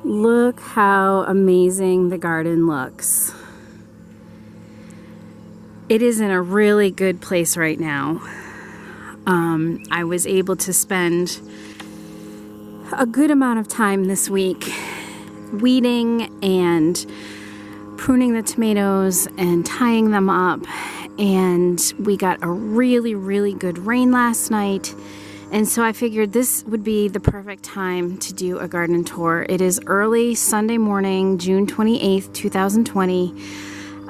Look how amazing the garden looks. It is in a really good place right now. I was able to spend a good amount of time this week weeding and pruning the tomatoes and tying them up, and we got a really good rain last night. And so I figured this would be the perfect time to do a garden tour. It is early Sunday morning, June 28th, 2020.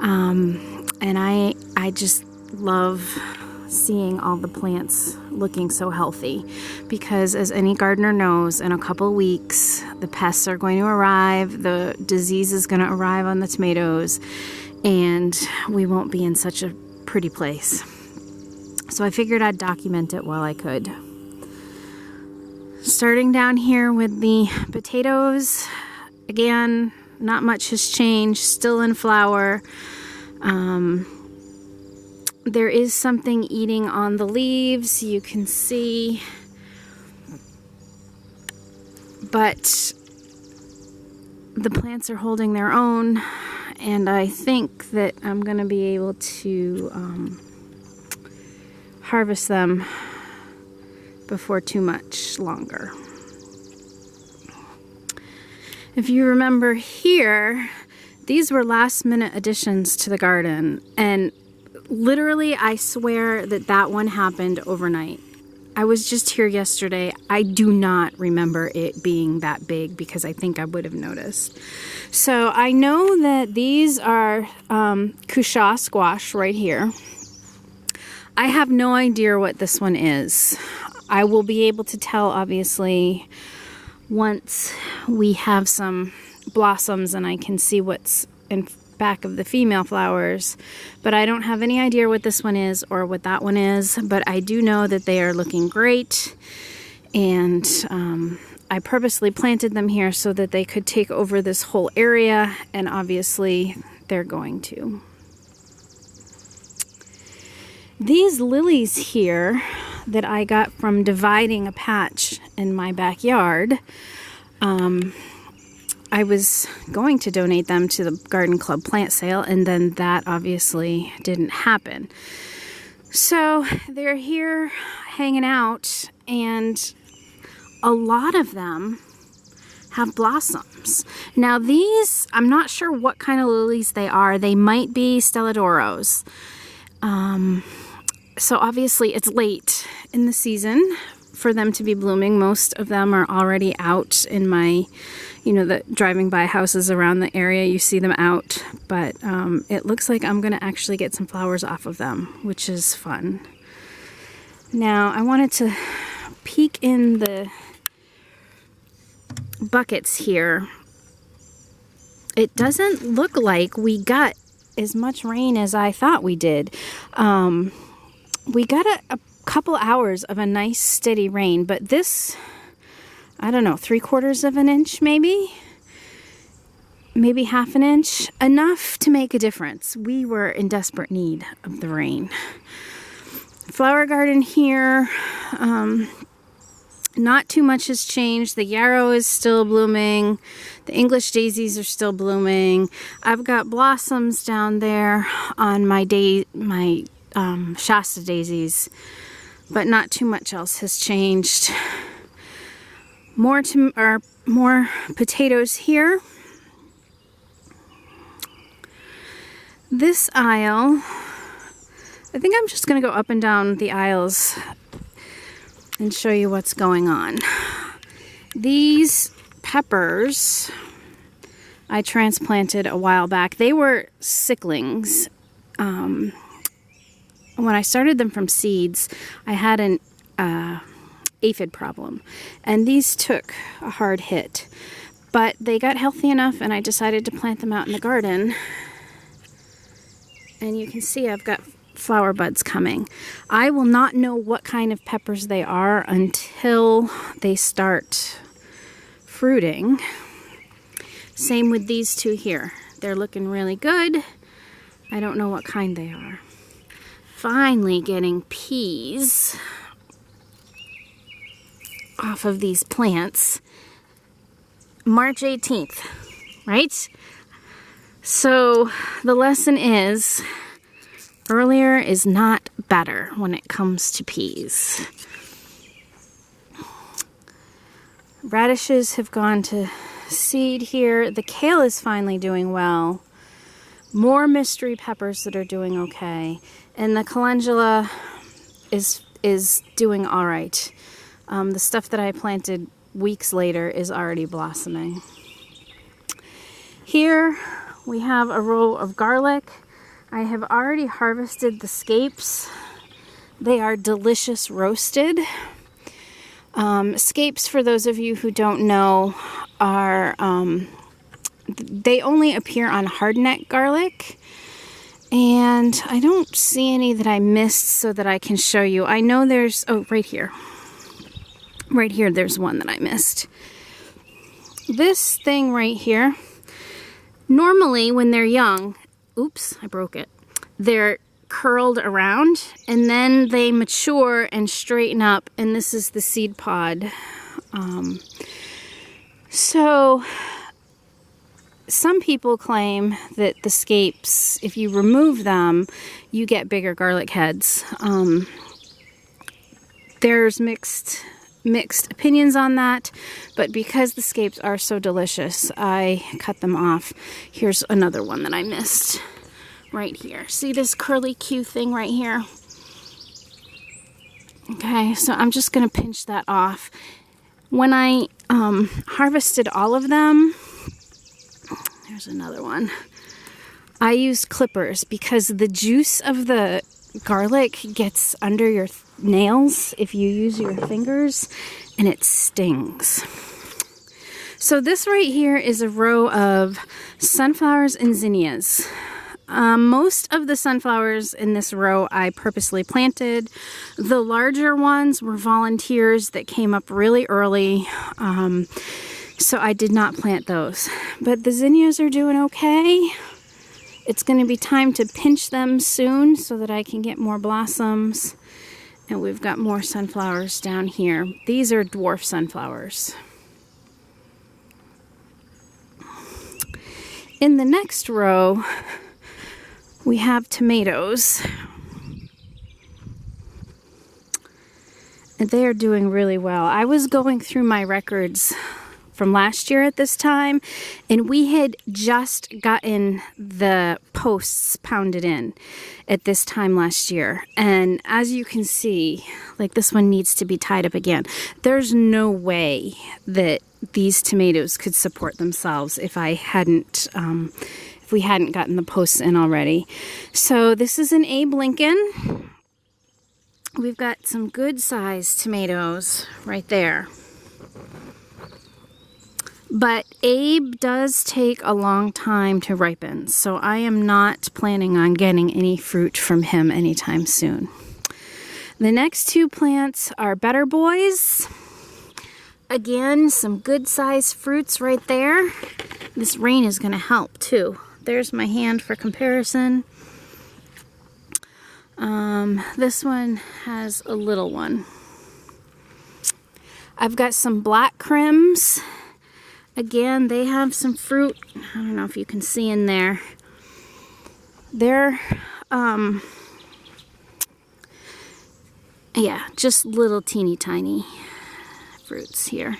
And I just love seeing all the plants looking so healthy, because as any gardener knows, in a couple of weeks, the pests are going to arrive, the disease is going to arrive on the tomatoes, and we won't be in such a pretty place. So I figured I'd document it while I could. Starting down here with the potatoes, again, not much has changed, still in flower. There is something eating on the leaves, you can see, but the plants are holding their own, and I think that I'm going to be able to harvest them before too much longer. If you remember here, these were last minute additions to the garden, and literally I swear that one happened overnight. I was just here yesterday. I do not remember it being that big, because I think I would have noticed. So I know that these are cushaw squash right here. I have no idea what this one is. I will be able to tell, obviously, once we have some blossoms and I can see what's in back of the female flowers, but I don't have any idea what this one is or what that one is, but I do know that they are looking great, and I purposely planted them here so that they could take over this whole area, and obviously they're going to. These lilies here that I got from dividing a patch in my backyard, I was going to donate them to the Garden Club plant sale, and then that obviously didn't happen. So they're here hanging out, and a lot of them have blossoms. Now these, I'm not sure what kind of lilies they are. They might be Stelladoros. So obviously it's late in the season for them to be blooming. Most of them are already out in my, the driving by houses around the area, you see them out. But it looks like I'm going to actually get some flowers off of them, which is fun. Now I wanted to peek in the buckets here. It doesn't look like we got as much rain as I thought we did. We got a couple hours of a nice steady rain, but this, I don't know, 3/4 of an inch maybe half an inch, enough to make a difference. We were in desperate need of the rain. Flower garden here, not too much has changed. The yarrow is still blooming. The English daisies are still blooming. I've got blossoms down there on my Shasta daisies, but not too much else has changed. More potatoes here. This aisle, I think I'm just going to go up and down the aisles and show you what's going on. These peppers I transplanted a while back. They were sicklings. When I started them from seeds, I had an aphid problem, and these took a hard hit, but they got healthy enough, and I decided to plant them out in the garden. And you can see I've got flower buds coming. I will not know what kind of peppers they are until they start fruiting. Same with these two here. They're looking really good. I don't know what kind they are. Finally getting peas off of these plants. March 18th, right? So the lesson is earlier is not better when it comes to peas. Radishes have gone to seed here. The kale is finally doing well. More mystery peppers that are doing okay. And the calendula is doing all right. The stuff that I planted weeks later is already blossoming. Here we have a row of garlic. I have already harvested the scapes. They are delicious roasted. Scapes, for those of you who don't know, are they only appear on hardneck garlic, and I don't see any that I missed so that I can show you. I know there's, oh, right here there's one that I missed. This thing right here, normally when they're young, oops, I broke it, they're curled around and then they mature and straighten up, and this is the seed pod. So some people claim that the scapes, if you remove them, you get bigger garlic heads. There's mixed opinions on that, but because the scapes are so delicious, I cut them off. Here's another one that I missed. Right here. See this curly Q thing right here? Okay, so I'm just going to pinch that off. When I harvested all of them, there's another one. I used clippers because the juice of the garlic gets under your nails if you use your fingers, and it stings. So this right here is a row of sunflowers and zinnias. Most of the sunflowers in this row I purposely planted. The larger ones were volunteers that came up really early, so I did not plant those. But the zinnias are doing okay. It's going to be time to pinch them soon so that I can get more blossoms. And we've got more sunflowers down here. These are dwarf sunflowers. In the next row, we have tomatoes, and they are doing really well. I was going through my records from last year at this time, and we had just gotten the posts pounded in at this time last year. And as you can see, like this one needs to be tied up again. There's no way that these tomatoes could support themselves if I hadn't we hadn't gotten the posts in already. So this is an Abe Lincoln. We've got some good sized tomatoes right there. But Abe does take a long time to ripen, so I am not planning on getting any fruit from him anytime soon. The next two plants are Better Boys. Again, some good sized fruits right there. This rain is going to help too. There's my hand for comparison. This one has a little one. I've got some Black Crims. Again, they have some fruit. I don't know if you can see in there. They're, yeah, just little teeny tiny fruits here.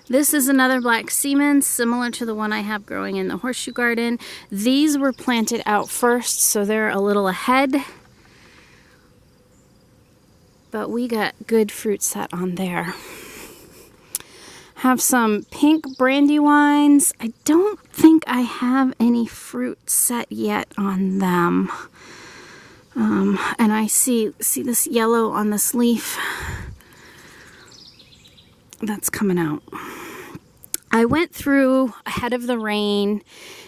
This is another Black Siemens, similar to the one I have growing in the horseshoe garden. These were planted out first, so they're a little ahead. But we got good fruit set on there. Have some pink Brandywines. I don't think I have any fruit set yet on them. And I see this yellow on this leaf. That's coming out. I went through ahead of the rain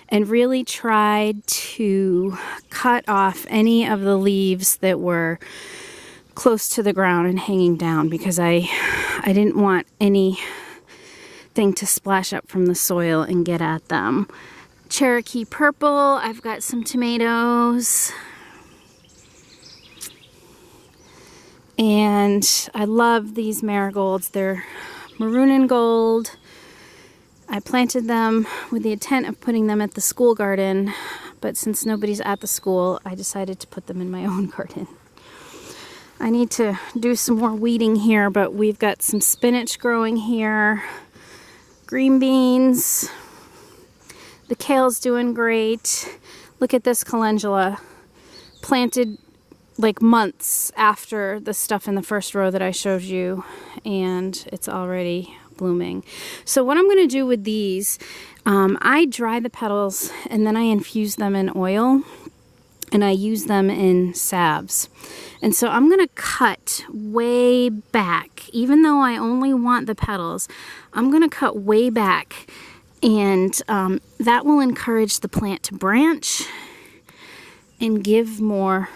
and really tried to cut off any of the leaves that were close to the ground and hanging down because I didn't want anything to splash up from the soil and get at them. Cherokee Purple, I've got some tomatoes. And I love these marigolds. They're maroon and gold. I planted them with the intent of putting them at the school garden, but since nobody's at the school, I decided to put them in my own garden. I need to do some more weeding here, but we've got some spinach growing here, green beans, the kale's doing great. Look at this calendula, planted like months after the stuff in the first row that I showed you, and it's already blooming. So what I'm going to do with these, I dry the petals and then I infuse them in oil and I use them in salves. And so I'm going to cut way back. Even though I only want the petals, I'm going to cut way back, and that will encourage the plant to branch and give more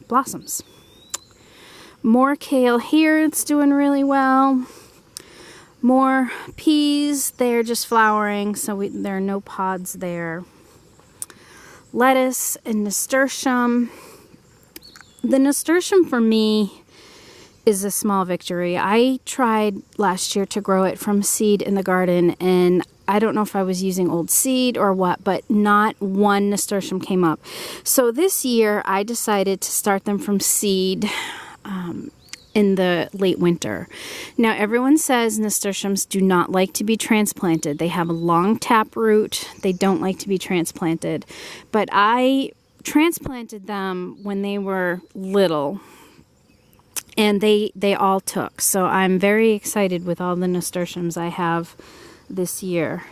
blossoms. More kale here, it's doing really well. More peas, they're just flowering, so there are no pods there. Lettuce and nasturtium. The nasturtium for me is a small victory. I tried last year to grow it from seed in the garden, and I don't know if I was using old seed or what, but not one nasturtium came up. So this year I decided to start them from seed in the late winter. Now everyone says nasturtiums do not like to be transplanted. They have a long tap root. They don't like to be transplanted. But I transplanted them when they were little, and they all took. So I'm very excited with all the nasturtiums I have this year.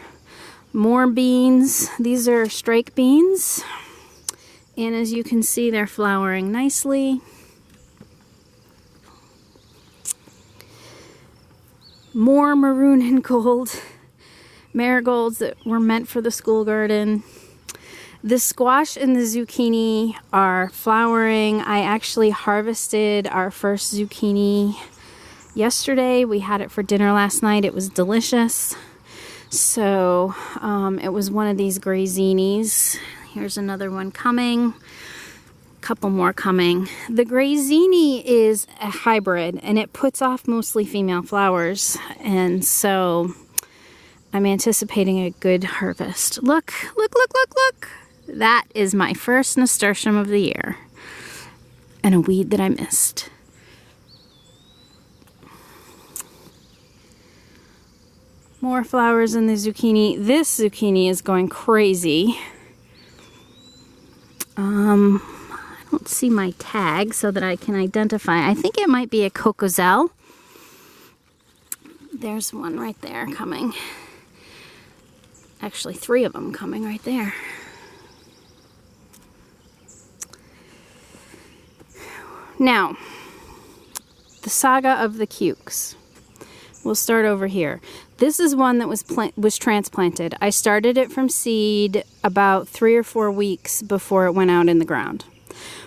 More beans. These are strike beans, and as you can see, they're flowering nicely. More maroon and gold marigolds that were meant for the school garden. The squash and the zucchini are flowering. I actually harvested our first zucchini yesterday. We had it for dinner last night. It was delicious. So it was one of these grazinis. Here's another one coming. Couple more coming. The Grazini is a hybrid, and it puts off mostly female flowers, and so I'm anticipating a good harvest. Look, look, look, look, look. That is my first nasturtium of the year, and a weed that I missed. More flowers in the zucchini. This zucchini is going crazy. I don't see my tag so that I can identify. I think it might be a Cocozelle. There's one right there coming. Actually, 3 of them coming right there. Now, the saga of the cukes. We'll start over here. This is one that was transplanted. I started it from seed about 3 or 4 weeks before it went out in the ground.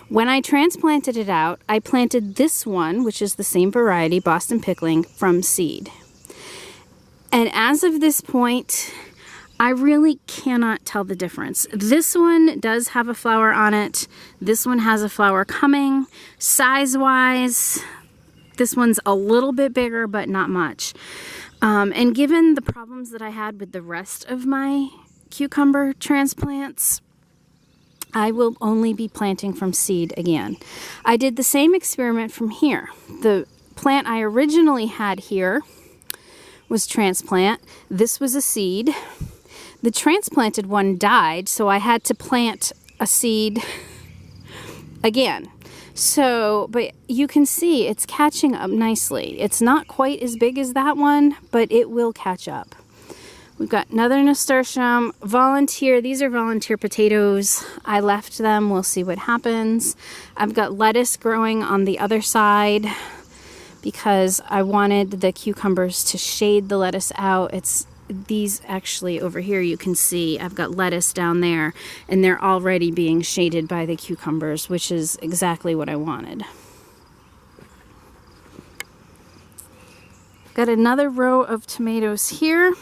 When I transplanted it out, I planted this one, which is the same variety, Boston Pickling, from seed. And as of this point, I really cannot tell the difference. This one does have a flower on it. This one has a flower coming. Size-wise, this one's a little bit bigger, but not much. And given the problems that I had with the rest of my cucumber transplants, I will only be planting from seed again. I did the same experiment from here. The plant I originally had here was transplant. This was a seed. The transplanted one died, so I had to plant a seed again. So, but you can see it's catching up nicely. It's not quite as big as that one, but it will catch up. We've got another nasturtium, volunteer. These are volunteer potatoes. I left them. We'll see what happens. I've got lettuce growing on the other side because I wanted the cucumbers to shade the lettuce out. It's these actually over here you can see I've got lettuce down there, and they're already being shaded by the cucumbers, which is exactly what I wanted. Got another row of tomatoes here.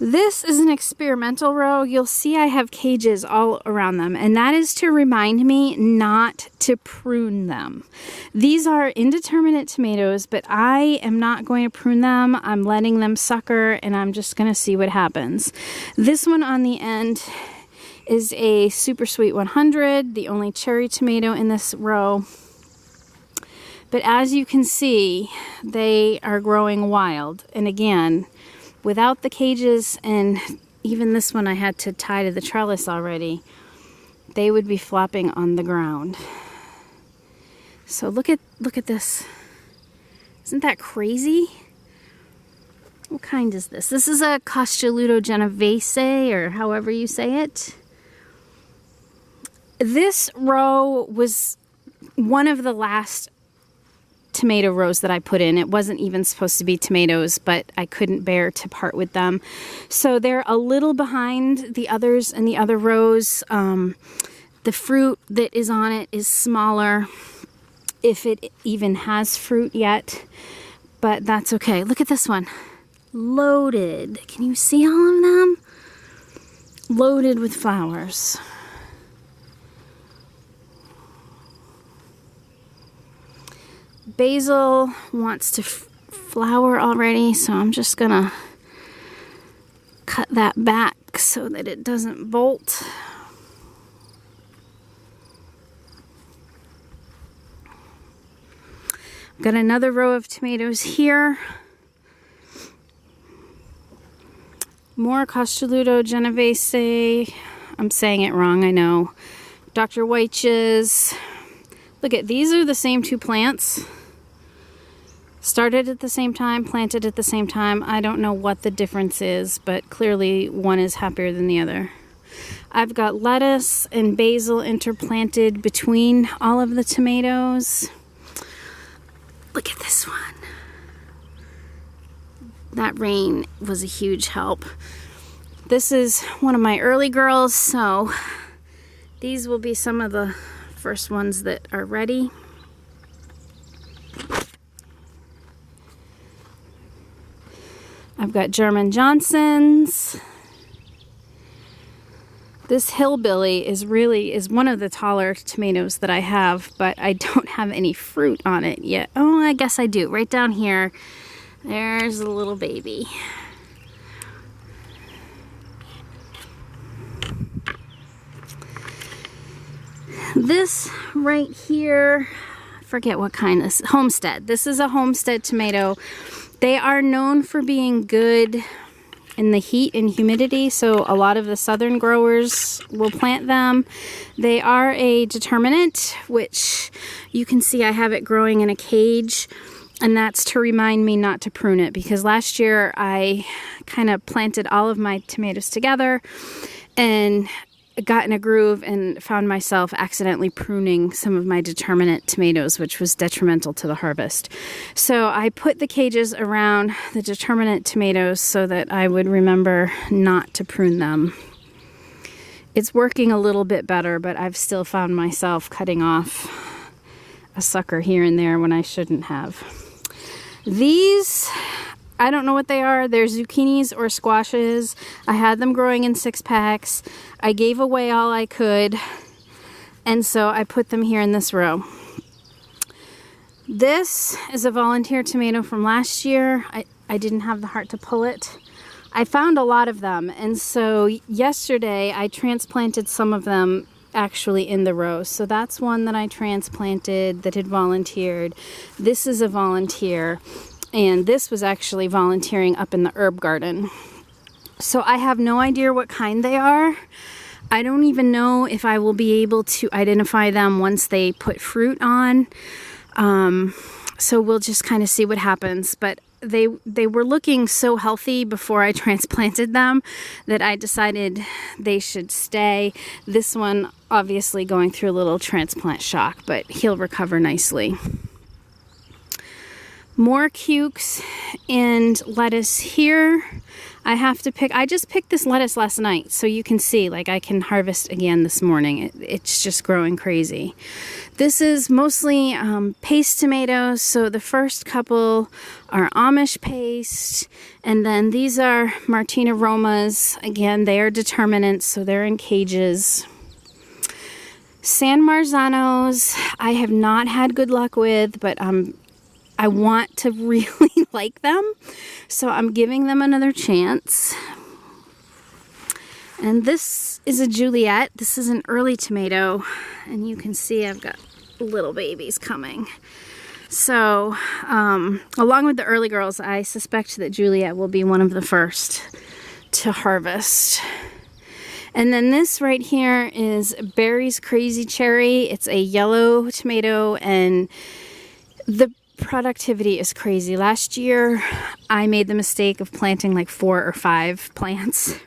This is an experimental row. You'll see I have cages all around them, and that is to remind me not to prune them. These are indeterminate tomatoes, but I am not going to prune them. I'm letting them sucker, and I'm just going to see what happens. This one on the end is a Super Sweet 100, the only cherry tomato in this row. But as you can see, they are growing wild. And again, without the cages, and even this one I had to tie to the trellis already, they would be flopping on the ground. So look at this. Isn't that crazy? What kind is this? This is a Costoluto Genovese, or however you say it. This row was one of the last tomato rows that I put in. It wasn't even supposed to be tomatoes, but I couldn't bear to part with them. So they're a little behind the others in the other rows. The fruit that is on it is smaller, if it even has fruit yet, but that's okay. Look at this one. Loaded. Can you see all of them? Loaded with flowers. Basil wants to flower already, so I'm just gonna cut that back so that it doesn't bolt. Got another row of tomatoes here. More Costoluto Genovese. I'm saying it wrong, I know. Dr. Weitch's. Look at, these are the same two plants. Started at the same time, planted at the same time. I don't know what the difference is, but clearly one is happier than the other. I've got lettuce and basil interplanted between all of the tomatoes. Look at this one. That rain was a huge help. This is one of my early girls, so these will be some of the first ones that are ready. I've got German Johnsons. This Hillbilly is one of the taller tomatoes that I have, but I don't have any fruit on it yet. Oh, I guess I do. Right down here, there's a little baby. This right here, I forget what kind this, Homestead. This is a Homestead tomato. They are known for being good in the heat and humidity, so a lot of the southern growers will plant them. They are a determinate, which you can see I have it growing in a cage, and that's to remind me not to prune it, because last year I kind of planted all of my tomatoes together and got in a groove and found myself accidentally pruning some of my determinate tomatoes, which was detrimental to the harvest. So I put the cages around the determinate tomatoes so that I would remember not to prune them. It's working a little bit better, but I've still found myself cutting off a sucker here and there when I shouldn't have. These, I don't know what they are. They're zucchinis or squashes. I had them growing in 6-packs. I gave away all I could, and so I put them here in this row. This is a volunteer tomato from last year. I didn't have the heart to pull it. I found a lot of them, and so yesterday I transplanted some of them actually in the row. So that's one that I transplanted that had volunteered. This is a volunteer. And this was actually volunteering up in the herb garden. So I have no idea what kind they are. I don't even know if I will be able to identify them once they put fruit on. So we'll just kind of see what happens. But they were looking so healthy before I transplanted them that I decided they should stay. This one obviously going through a little transplant shock, but he'll recover nicely. More cukes and lettuce here. I just picked this lettuce last night, so you can see, like, I can harvest again this morning. It's just growing crazy. This is mostly paste tomatoes, so the first couple are Amish paste, and then these are Martina Romas. Again, they are determinants, so they're in cages. San Marzanos, I have not had good luck with, but I want to really like them, so I'm giving them another chance. And this is a Juliet. This is an early tomato, and you can see I've got little babies coming. So, along with the early girls, I suspect that Juliet will be one of the first to harvest. And then this right here is Barry's Crazy Cherry. It's a yellow tomato, and the productivity is crazy. Last year, I made the mistake of planting like 4 or 5 plants.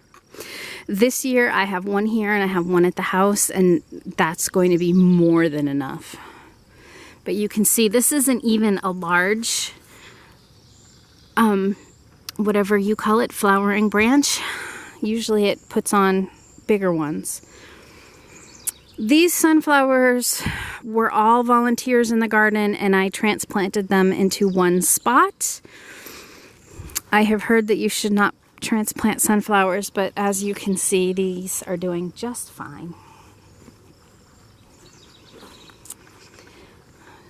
This year, I have one here and I have one at the house, and that's going to be more than enough. But you can see this isn't even a large, whatever you call it, flowering branch. Usually it puts on bigger ones. These sunflowers were all volunteers in the garden, and I transplanted them into one spot. I have heard that you should not transplant sunflowers, but as you can see, these are doing just fine.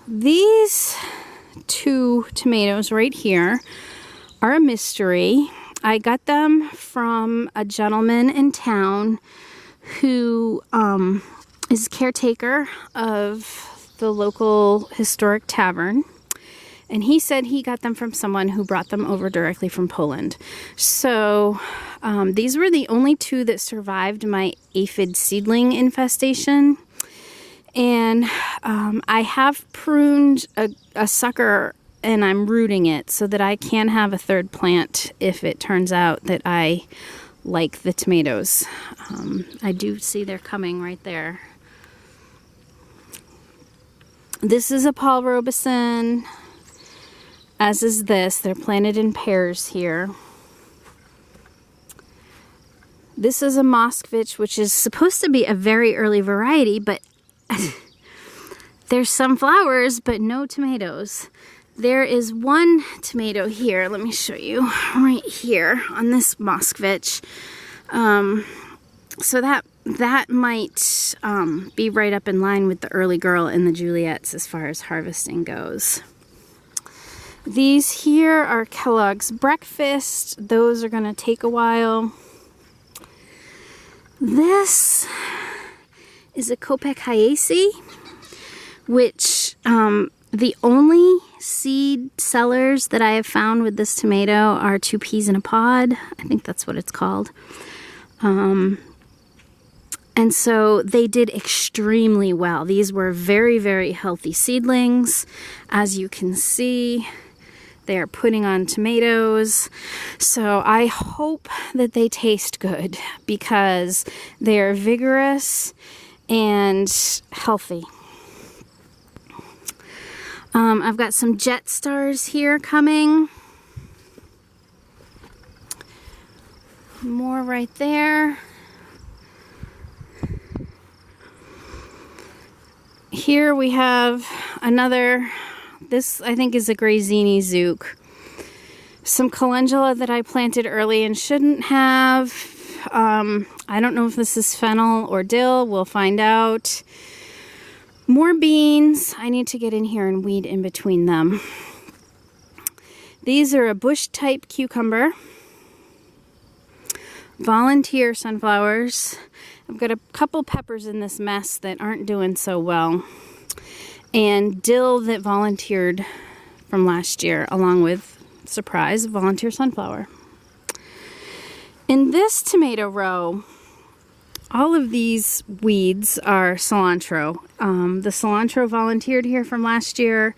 These 2 tomatoes right here are a mystery. I got them from a gentleman in town who is caretaker of the local historic tavern, and he said he got them from someone who brought them over directly from Poland. So these were the only 2 that survived my aphid seedling infestation, and I have pruned a sucker, and I'm rooting it so that I can have a 3rd plant if it turns out that I like the tomatoes. I do see they're coming right there. This is a Paul Robeson, as is this. They're planted in pairs here. This is a Moskvich, which is supposed to be a very early variety, but there's some flowers, but no tomatoes. There is one tomato here. Let me show you right here on this Moskvich. So that might be right up in line with the early girl and the Juliets as far as harvesting goes. These here are Kellogg's Breakfast. Those are going to take a while. This is a Kopek Hayesi, which the only seed sellers that I have found with this tomato are 2 peas in a pod. I think that's what it's called. And so they did extremely well. These were very, very healthy seedlings. As you can see, they are putting on tomatoes. So I hope that they taste good because they are vigorous and healthy. I've got some Jet Stars here coming. More right there. Here we have another, this I think is a Grazini Zook. Some calendula that I planted early and shouldn't have. I don't know if this is fennel or dill. We'll find out. More beans. I need to get in here and weed in between them. These are a bush type cucumber. Volunteer sunflowers. I've got a couple peppers in this mess that aren't doing so well. And dill that volunteered from last year, along with, surprise, volunteer sunflower. In this tomato row, all of these weeds are cilantro. The cilantro volunteered here from last year.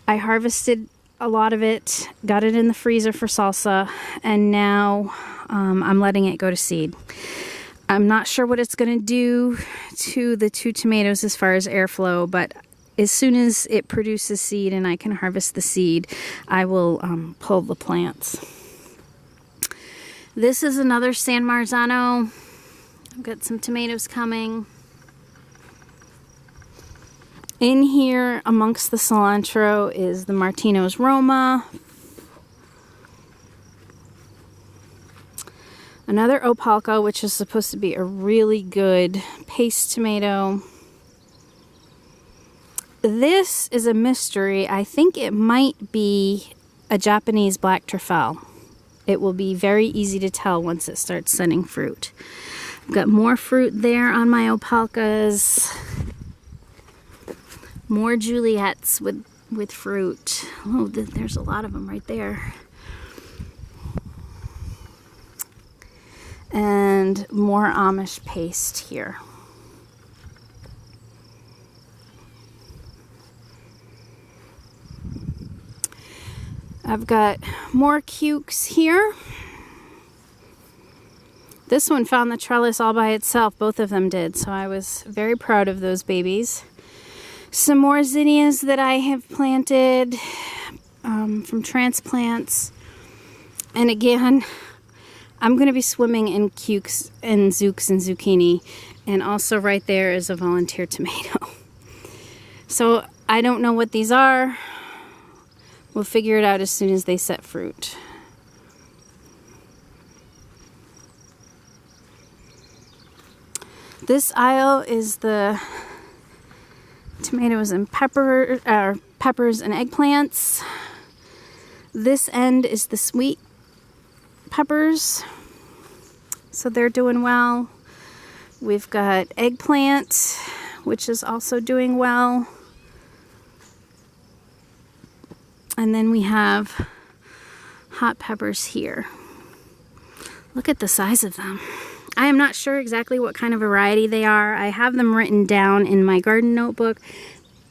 I harvested a lot of it, got it in the freezer for salsa, and now I'm letting it go to seed. I'm not sure what it's going to do to the 2 tomatoes as far as airflow, but as soon as it produces seed and I can harvest the seed, I will pull the plants. This is another San Marzano. I've got some tomatoes coming. In here amongst the cilantro is the Martino's Roma. Another Opalka, which is supposed to be a really good paste tomato. This is a mystery. I think it might be a Japanese black truffle. It will be very easy to tell once it starts sending fruit. I've got more fruit there on my Opalkas. More Juliets with fruit. Oh, there's a lot of them right there. And more Amish paste here. I've got more cukes here. This one found the trellis all by itself. Both of them did, so I was very proud of those babies. Some more zinnias that I have planted from transplants. And again, I'm going to be swimming in cukes and zooks and zucchini. And also right there is a volunteer tomato. So I don't know what these are. We'll figure it out as soon as they set fruit. This aisle is the tomatoes and peppers and eggplants. This end is the sweet peppers, so they're doing well. We've got eggplant, which is also doing well. And then we have hot peppers here. Look at the size of them. I am not sure exactly what kind of variety they are. I have them written down in my garden notebook,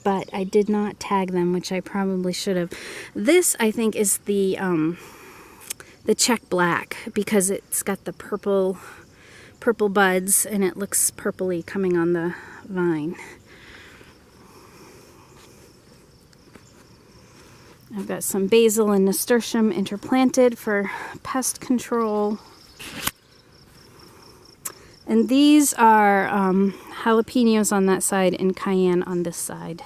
but I did not tag them, which I probably should have. This, I think, is the Czech black, because it's got the purple buds and it looks purpley coming on the vine. I've got some basil and nasturtium interplanted for pest control. And these are jalapenos on that side and cayenne on this side.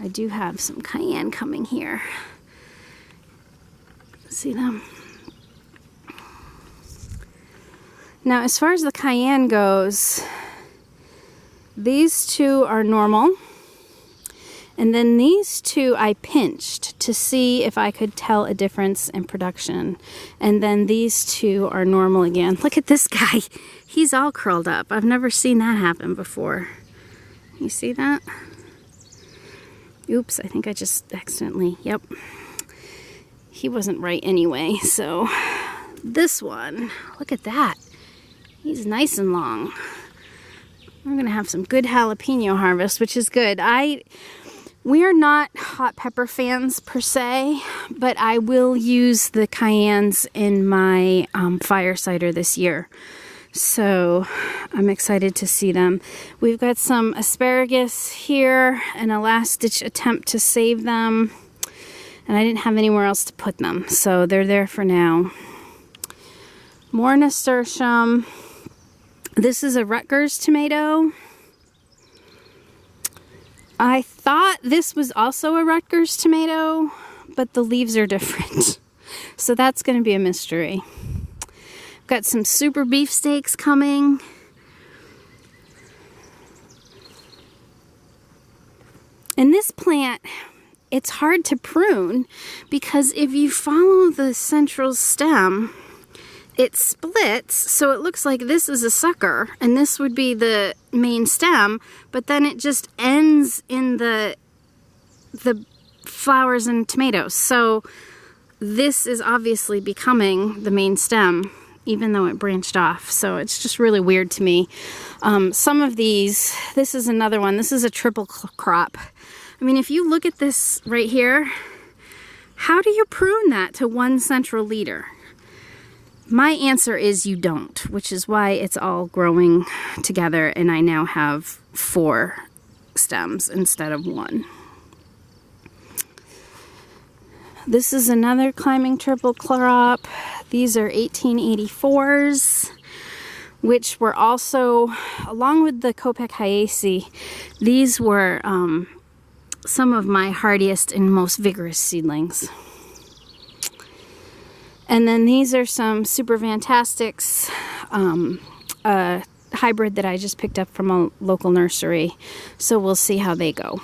I do have some cayenne coming here. See them? Now, as far as the cayenne goes, these two are normal. And then these two I pinched to see if I could tell a difference in production. And then these two are normal again. Look at this guy. He's all curled up. I've never seen that happen before. You see that? Oops, I think I just accidentally, yep. He wasn't right anyway, so this one, look at that. He's nice and long. We're gonna have some good jalapeno harvest, which is good. We are not hot pepper fans per se, but I will use the cayennes in my fire cider this year. So I'm excited to see them. We've got some asparagus here, and a last-ditch attempt to save them. And I didn't have anywhere else to put them, so they're there for now. More nasturtium. This is a Rutgers tomato. I thought this was also a Rutgers tomato, but the leaves are different. So that's going to be a mystery. I've got some super beefsteaks coming. And this plant, it's hard to prune because if you follow the central stem, it splits, so it looks like this is a sucker and this would be the main stem, but then it just ends in the flowers and tomatoes. So this is obviously becoming the main stem, even though it branched off. So it's just really weird to me. Some of these, this is another one. This is a triple crop. I mean, if you look at this right here, how do you prune that to one central leader? My answer is you don't, which is why it's all growing together and I now have 4 6 stems instead of 1. This is another climbing triple crop. These are 1884s, which were also, along with the Kopek-Hyacea, these were some of my hardiest and most vigorous seedlings. And then these are some Super Fantastics, a hybrid that I just picked up from a local nursery. So we'll see how they go.